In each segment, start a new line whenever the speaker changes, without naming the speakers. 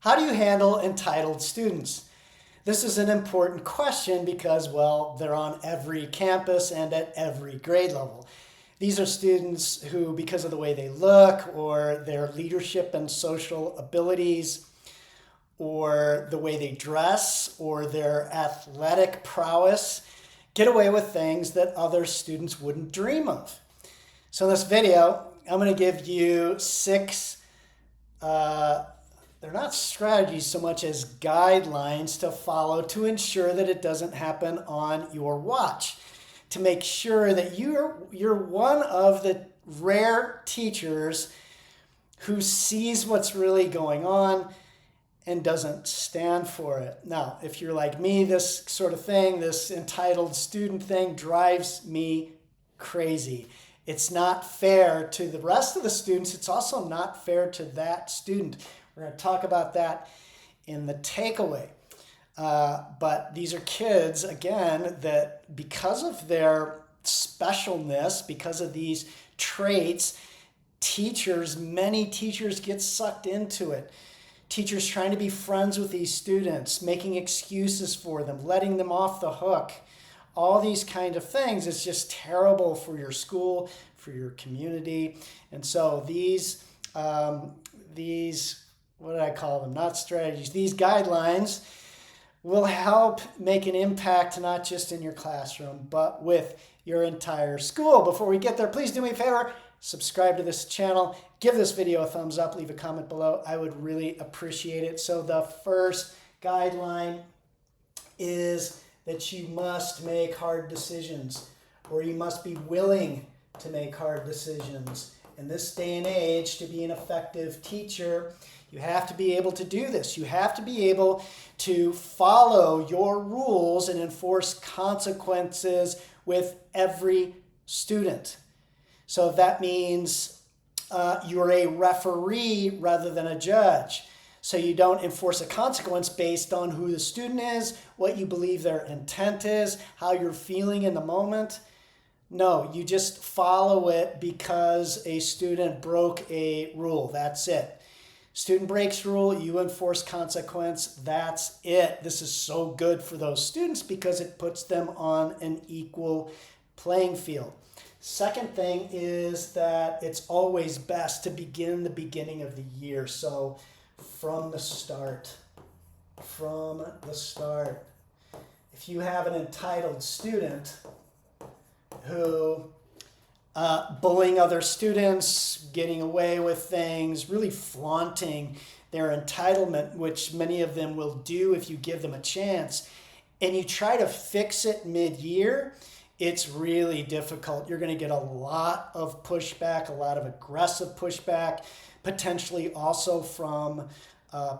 How do you handle entitled students? This is an important question because, well, they're on every campus and at every grade level. These are students who, because of the way they look or their leadership and social abilities, or the way they dress or their athletic prowess, get away with things that other students wouldn't dream of. So in this video, I'm going to give you six they're not strategies so much as guidelines to follow to ensure that it doesn't happen on your watch. To make sure that you're one of the rare teachers who sees what's really going on and doesn't stand for it. Now, if you're like me, this sort of thing, this entitled student thing drives me crazy. It's not fair to the rest of the students. It's also not fair to that student. We're going to talk about that in the takeaway. But these are kids, again, that because of their specialness, because of these traits, many teachers get sucked into it. Teachers trying to be friends with these students, making excuses for them, letting them off the hook. All these kind of things is just terrible for your school, for your community. And so these what did I call them? Not strategies. These guidelines will help make an impact not just in your classroom, but with your entire school. Before we get there, please do me a favor, subscribe to this channel, give this video a thumbs up, leave a comment below. I would really appreciate it. So the first guideline is that you must make hard decisions, or you must be willing to make hard decisions. In this day and age, to be an effective teacher, you have to be able to do this. You have to be able to follow your rules and enforce consequences with every student. So that means you're a referee rather than a judge. So you don't enforce a consequence based on who the student is, what you believe their intent is, how you're feeling in the moment. No, you just follow it because a student broke a rule. That's it. Student breaks rule, you enforce consequence. That's it. This is so good for those students because it puts them on an equal playing field. Second thing is that it's always best to begin the beginning of the year. So from the start. If you have an entitled student who bullying other students, getting away with things, really flaunting their entitlement, which many of them will do if you give them a chance, and you try to fix it mid-year, it's really difficult. You're going to get a lot of pushback, a lot of aggressive pushback, potentially also from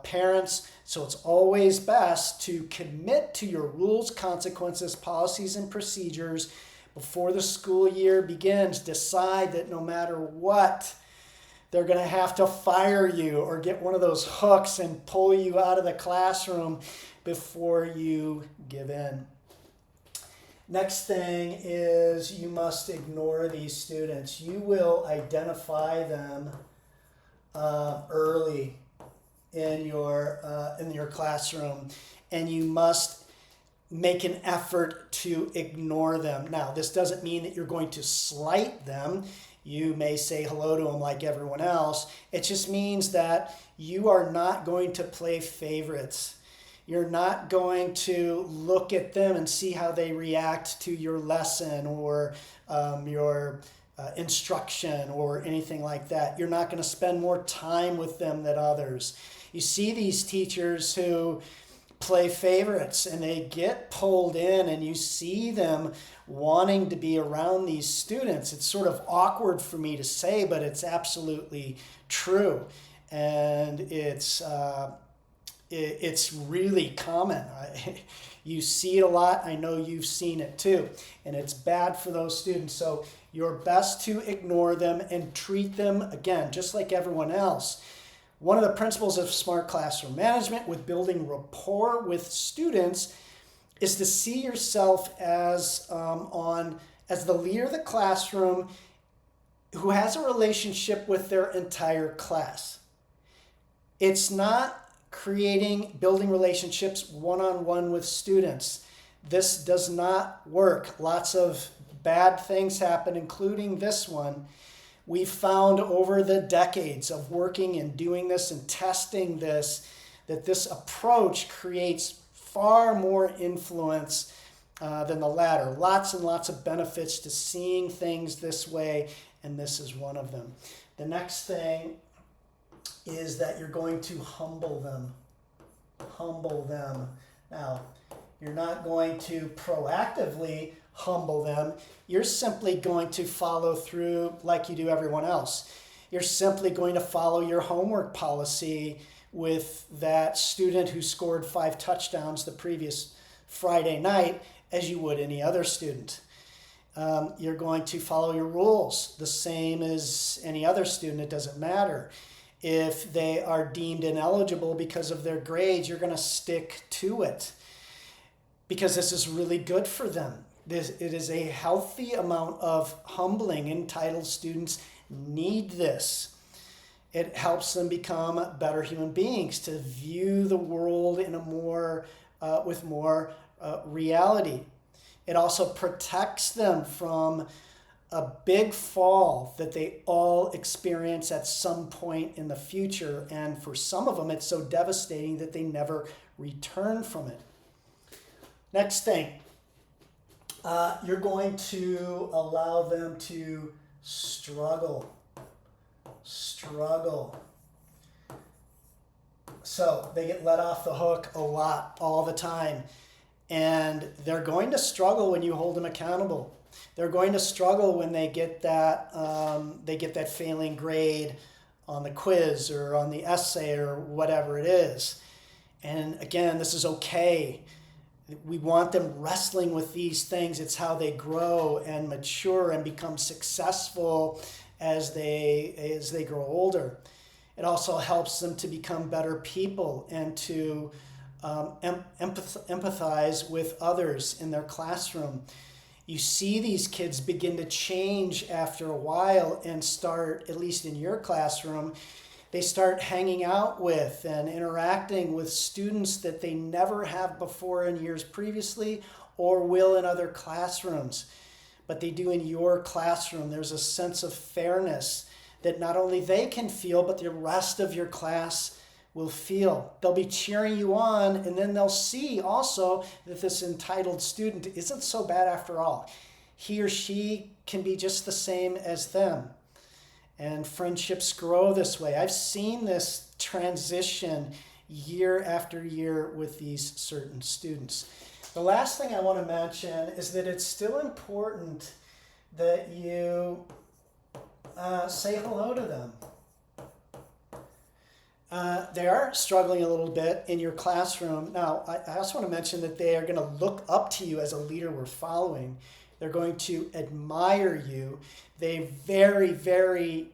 parents. So it's always best to commit to your rules, consequences, policies, and procedures before the school year begins. Decide that no matter what, they're going to have to fire you or get one of those hooks and pull you out of the classroom before you give in. Next thing is you must ignore these students. You will identify them early in your classroom, and you must make an effort to ignore them. Now, this doesn't mean that you're going to slight them. You may say hello to them like everyone else. It just means that you are not going to play favorites. You're not going to look at them and see how they react to your lesson or your instruction or anything like that. You're not going to spend more time with them than others. You see these teachers who play favorites and they get pulled in, and you see them wanting to be around these students. It's sort of awkward for me to say, but it's absolutely true. And it's really common. You see it a lot. I know you've seen it too. And it's bad for those students. So you're best to ignore them and treat them, again, just like everyone else. One of the principles of smart classroom management with building rapport with students is to see yourself as the leader of the classroom who has a relationship with their entire class. It's not building relationships one-on-one with students. This does not work. Lots of bad things happen, including this one. We've found over the decades of working and doing this and testing this, that this approach creates far more influence than the latter. Lots and lots of benefits to seeing things this way, and this is one of them. The next thing is that you're going to humble them. Humble them. Now, you're not going to proactively humble them. You're simply going to follow through like you do everyone else. You're simply going to follow your homework policy with that student who scored 5 touchdowns the previous Friday night as you would any other student. You're going to follow your rules the same as any other student. It doesn't matter. If they are deemed ineligible because of their grades, you're going to stick to it because this is really good for them. It is a healthy amount of humbling. Entitled students need this. It helps them become better human beings, to view the world in with more reality. It also protects them from a big fall that they all experience at some point in the future. And for some of them, it's so devastating that they never return from it. Next thing, you're going to allow them to struggle. So they get let off the hook a lot, all the time. And they're going to struggle when you hold them accountable. They're going to struggle when they get that failing grade on the quiz or on the essay or whatever it is. And again, this is okay. We want them wrestling with these things. It's how they grow and mature and become successful as they grow older. It also helps them to become better people and to empathize with others in their classroom. You see these kids begin to change after a while and start, at least in your classroom, they start hanging out with and interacting with students that they never have before in years previously or will in other classrooms. But they do in your classroom. There's a sense of fairness that not only they can feel, but the rest of your class will feel. They'll be cheering you on, and then they'll see also that this entitled student isn't so bad after all. He or she can be just the same as them. And friendships grow this way. I've seen this transition year after year with these certain students. The last thing I want to mention is that it's still important that you say hello to them. They are struggling a little bit in your classroom. Now, I also want to mention that they are going to look up to you as a leader worth following. They're going to admire you. They very, very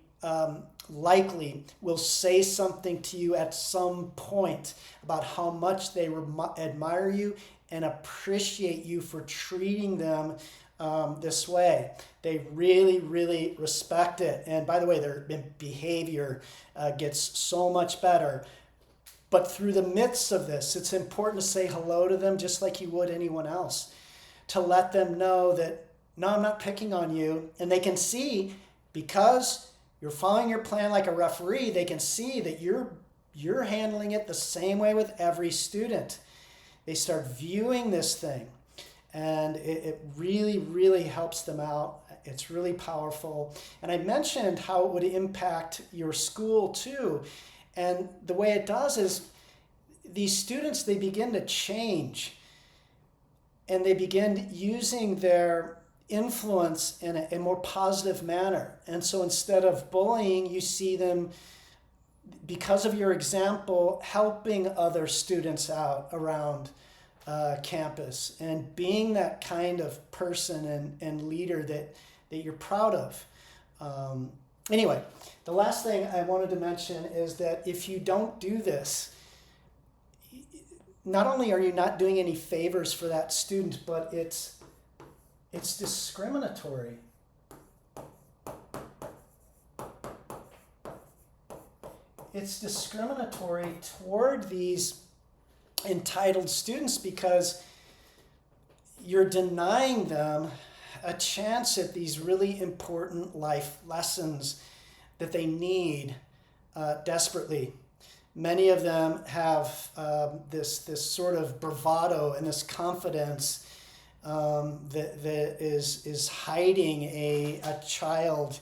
likely will say something to you at some point about how much they admire you and appreciate you for treating them this way. They really, really respect it. And by the way, their behavior gets so much better. But through the midst of this, it's important to say hello to them just like you would anyone else. To let them know that, no, I'm not picking on you. And they can see, because you're following your plan like a referee, they can see that you're handling it the same way with every student. They start viewing this thing. And it really, really helps them out. It's really powerful. And I mentioned how it would impact your school too. And the way it does is these students, they begin to change. And they begin using their influence in a more positive manner. And so instead of bullying, you see them, because of your example, helping other students out around campus and being that kind of person and leader that you're proud of. Anyway, the last thing I wanted to mention is that if you don't do this, not only are you not doing any favors for that student, but it's discriminatory. it's discriminatory toward these entitled students because you're denying them a chance at these really important life lessons that they need desperately. Many of them have this sort of bravado and this confidence that is hiding a child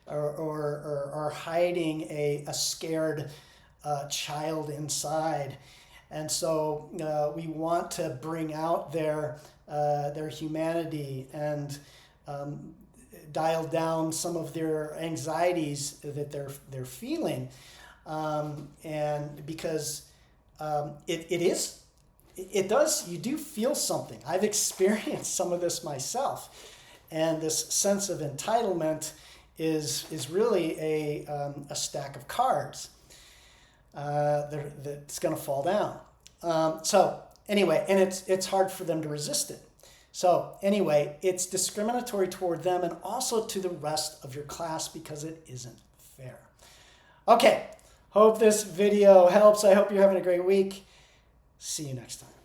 or hiding a scared child inside. And so we want to bring out their humanity and dial down some of their anxieties that they're feeling. And because it does, you do feel something. I've experienced some of this myself. And this sense of entitlement is really a stack of cards that's going to fall down. So anyway, and it's hard for them to resist it. So anyway, it's discriminatory toward them and also to the rest of your class because it isn't fair. Okay, hope this video helps. I hope you're having a great week. See you next time.